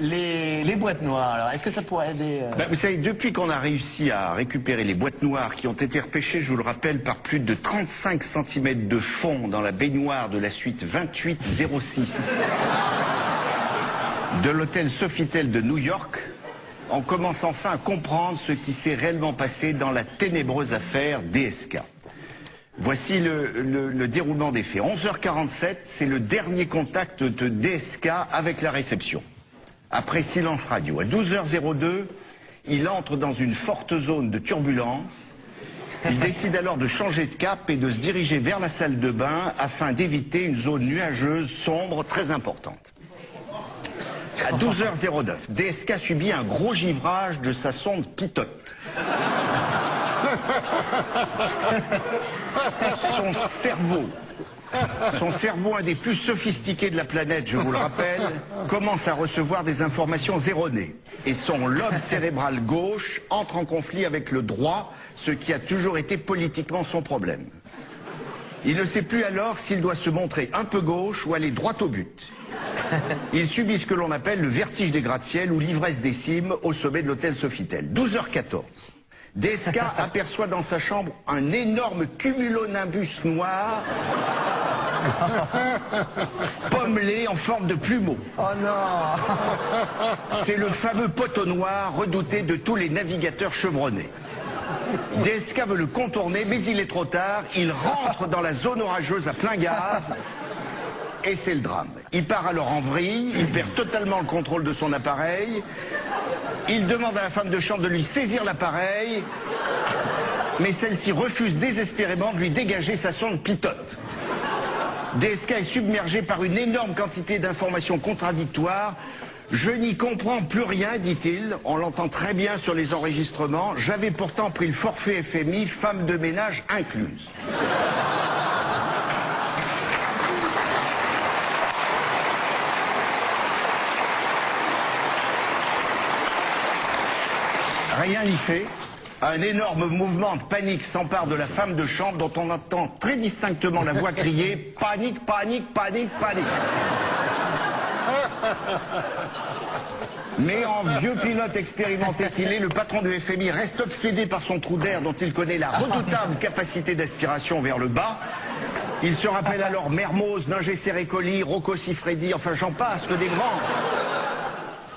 Les boîtes noires, alors, est-ce que ça pourrait aider Vous savez, depuis qu'on a réussi à récupérer les boîtes noires qui ont été repêchées, je vous le rappelle, par plus de 35 cm de fond dans la baignoire de la suite 2806 de l'hôtel Sofitel de New York, on commence enfin à comprendre ce qui s'est réellement passé dans la ténébreuse affaire DSK. Voici le déroulement des faits. 11h47, c'est le dernier contact de DSK avec la réception. Après silence radio. À 12h02, il entre dans une forte zone de turbulence. Il décide alors de changer de cap et de se diriger vers la salle de bain afin d'éviter une zone nuageuse, sombre, très importante. À 12h09, DSK subit un gros givrage de sa sonde Pitote. Son cerveau, un des plus sophistiqués de la planète, je vous le rappelle, commence à recevoir des informations erronées. Et son lobe cérébral gauche entre en conflit avec le droit, ce qui a toujours été politiquement son problème. Il ne sait plus alors s'il doit se montrer un peu gauche ou aller droit au but. Il subit ce que l'on appelle le vertige des gratte-ciel ou l'ivresse des cimes au sommet de l'hôtel Sofitel. 12h14. DSK aperçoit dans sa chambre un énorme cumulonimbus noir pommelé en forme de plumeau. Oh non! C'est le fameux poteau noir redouté de tous les navigateurs chevronnés. DSK veut le contourner, mais il est trop tard. Il rentre dans la zone orageuse à plein gaz. Et c'est le drame. Il part alors en vrille, il perd totalement le contrôle de son appareil. Il demande à la femme de chambre de lui saisir l'appareil, mais celle-ci refuse désespérément de lui dégager sa sonde Pitote. DSK est submergé par une énorme quantité d'informations contradictoires. Je n'y comprends plus rien, dit-il. On l'entend très bien sur les enregistrements. J'avais pourtant pris le forfait FMI, femme de ménage incluse. Rien n'y fait. Un énorme mouvement de panique s'empare de la femme de chambre dont on entend très distinctement la voix crier « Panique, panique, panique, panique ». Mais en vieux pilote expérimenté qu'il est, le patron du FMI reste obsédé par son trou d'air dont il connaît la redoutable capacité d'aspiration vers le bas. Il se rappelle alors Mermoz, Ninger Serrecoli, Rocco Siffredi, enfin j'en passe, que des grands.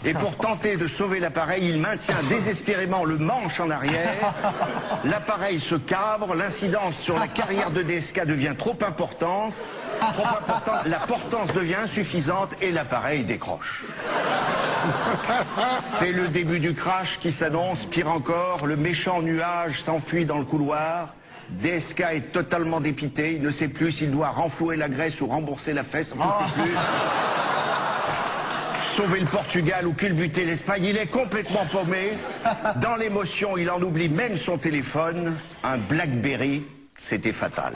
Et pour tenter de sauver l'appareil, il maintient désespérément le manche en arrière. L'appareil se cabre, l'incidence sur la carrière de DSK devient trop importante, la portance devient insuffisante et l'appareil décroche. C'est le début du crash qui s'annonce. Pire encore, le méchant nuage s'enfuit dans le couloir. DSK est totalement dépité, il ne sait plus s'il doit renflouer la graisse ou rembourser la fesse, enfin, il ne sait plus. Sauver le Portugal ou culbuter l'Espagne, il est complètement paumé. Dans l'émotion, il en oublie même son téléphone. Un BlackBerry, c'était fatal.